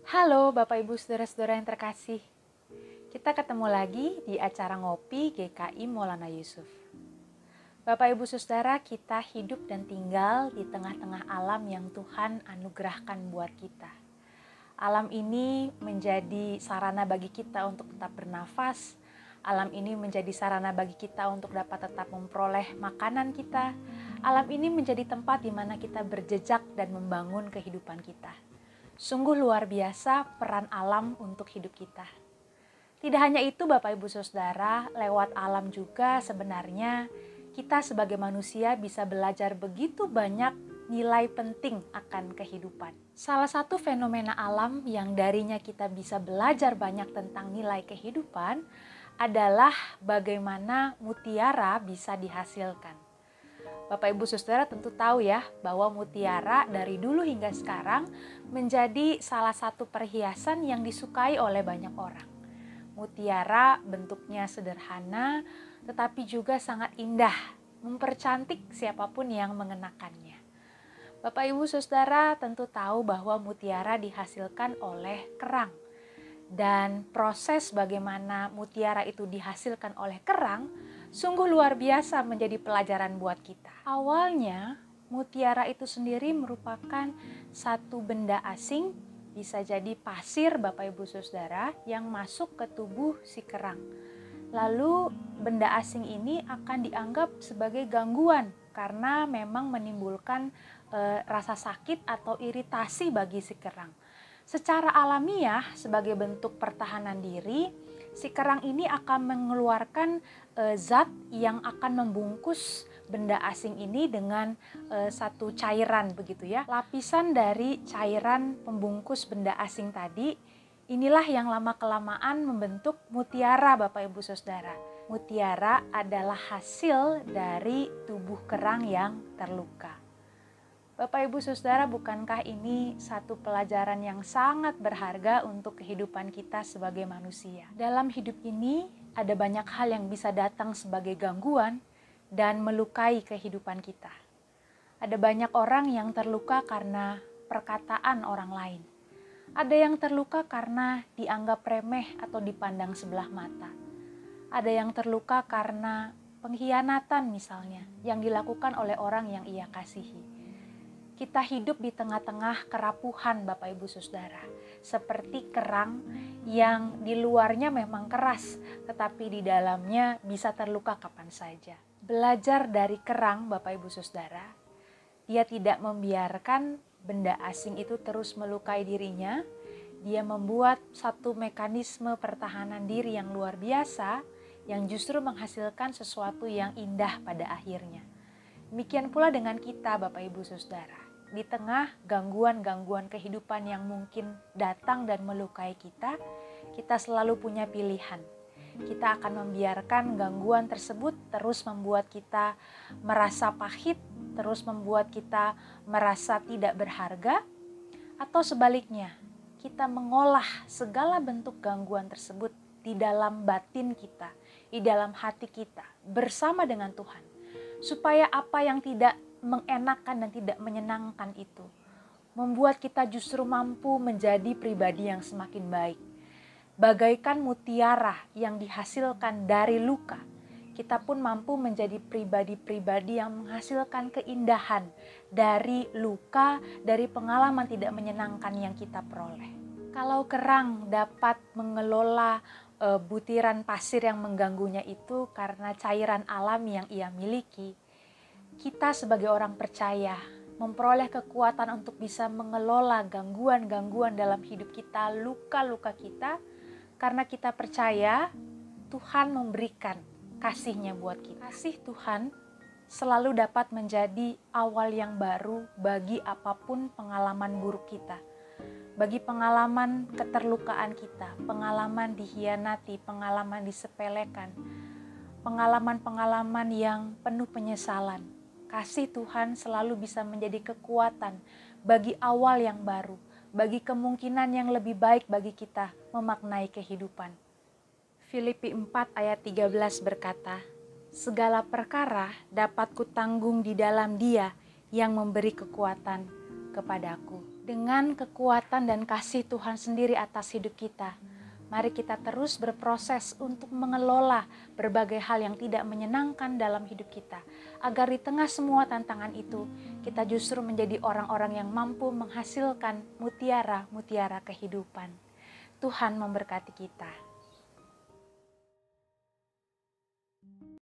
Halo Bapak Ibu Saudara-saudara yang terkasih. Kita ketemu lagi di acara ngopi GKI Maulana Yusuf. Bapak Ibu Saudara, kita hidup dan tinggal di tengah-tengah alam yang Tuhan anugerahkan buat kita. Alam ini menjadi sarana bagi kita untuk tetap bernafas. Alam ini menjadi sarana bagi kita untuk dapat tetap memperoleh makanan kita. Alam ini menjadi tempat di mana kita berjejak dan membangun kehidupan kita. Sungguh luar biasa peran alam untuk hidup kita. Tidak hanya itu Bapak Ibu Saudara, lewat alam juga sebenarnya kita sebagai manusia bisa belajar begitu banyak nilai penting akan kehidupan. Salah satu fenomena alam yang darinya kita bisa belajar banyak tentang nilai kehidupan adalah bagaimana mutiara bisa dihasilkan. Bapak Ibu Saudara tentu tahu ya bahwa mutiara dari dulu hingga sekarang menjadi salah satu perhiasan yang disukai oleh banyak orang. Mutiara bentuknya sederhana tetapi juga sangat indah, mempercantik siapapun yang mengenakannya. Bapak Ibu Saudara tentu tahu bahwa mutiara dihasilkan oleh kerang. Dan proses bagaimana mutiara itu dihasilkan oleh kerang sungguh luar biasa menjadi pelajaran buat kita. Awalnya mutiara itu sendiri merupakan satu benda asing, bisa jadi pasir Bapak Ibu Saudara yang masuk ke tubuh si kerang. Lalu benda asing ini akan dianggap sebagai gangguan karena memang menimbulkan rasa sakit atau iritasi bagi si kerang. Secara alamiah sebagai bentuk pertahanan diri, si kerang ini akan mengeluarkan zat yang akan membungkus benda asing ini dengan satu cairan begitu ya. Lapisan dari cairan pembungkus benda asing tadi, inilah yang lama-kelamaan membentuk mutiara Bapak Ibu Saudara. Mutiara adalah hasil dari tubuh kerang yang terluka. Bapak Ibu Saudara, bukankah ini satu pelajaran yang sangat berharga untuk kehidupan kita sebagai manusia? Dalam hidup ini ada banyak hal yang bisa datang sebagai gangguan dan melukai kehidupan kita. Ada banyak orang yang terluka karena perkataan orang lain. Ada yang terluka karena dianggap remeh atau dipandang sebelah mata. Ada yang terluka karena pengkhianatan misalnya yang dilakukan oleh orang yang ia kasihi. Kita hidup di tengah-tengah kerapuhan Bapak Ibu Saudara. Seperti kerang yang di luarnya memang keras, tetapi di dalamnya bisa terluka kapan saja. Belajar dari kerang Bapak Ibu Saudara, dia tidak membiarkan benda asing itu terus melukai dirinya. Dia membuat satu mekanisme pertahanan diri yang luar biasa, yang justru menghasilkan sesuatu yang indah pada akhirnya. Demikian pula dengan kita Bapak Ibu Saudara. Di tengah gangguan-gangguan kehidupan yang mungkin datang dan melukai kita, kita selalu punya pilihan. Kita akan membiarkan gangguan tersebut terus membuat kita merasa pahit, terus membuat kita merasa tidak berharga, atau sebaliknya, kita mengolah segala bentuk gangguan tersebut di dalam batin kita, di dalam hati kita, bersama dengan Tuhan. Supaya apa yang tidak mengenakan dan tidak menyenangkan itu membuat kita justru mampu menjadi pribadi yang semakin baik. Bagaikan mutiara yang dihasilkan dari luka, kita pun mampu menjadi pribadi-pribadi yang menghasilkan keindahan dari luka, dari pengalaman tidak menyenangkan yang kita peroleh. Kalau kerang dapat mengelola butiran pasir yang mengganggunya itu karena cairan alami yang ia miliki, kita sebagai orang percaya memperoleh kekuatan untuk bisa mengelola gangguan-gangguan dalam hidup kita, luka-luka kita, karena kita percaya Tuhan memberikan kasih-Nya buat kita. Kasih Tuhan selalu dapat menjadi awal yang baru bagi apapun pengalaman buruk kita. Bagi pengalaman keterlukaan kita, pengalaman dikhianati, pengalaman disepelekan, pengalaman-pengalaman yang penuh penyesalan. Kasih Tuhan selalu bisa menjadi kekuatan bagi awal yang baru, bagi kemungkinan yang lebih baik bagi kita memaknai kehidupan. Filipi 4 ayat 13 berkata, "Segala perkara dapat kutanggung di dalam Dia yang memberi kekuatan kepadaku." Dengan kekuatan dan kasih Tuhan sendiri atas hidup kita, mari kita terus berproses untuk mengelola berbagai hal yang tidak menyenangkan dalam hidup kita. Agar di tengah semua tantangan itu, kita justru menjadi orang-orang yang mampu menghasilkan mutiara-mutiara kehidupan. Tuhan memberkati kita.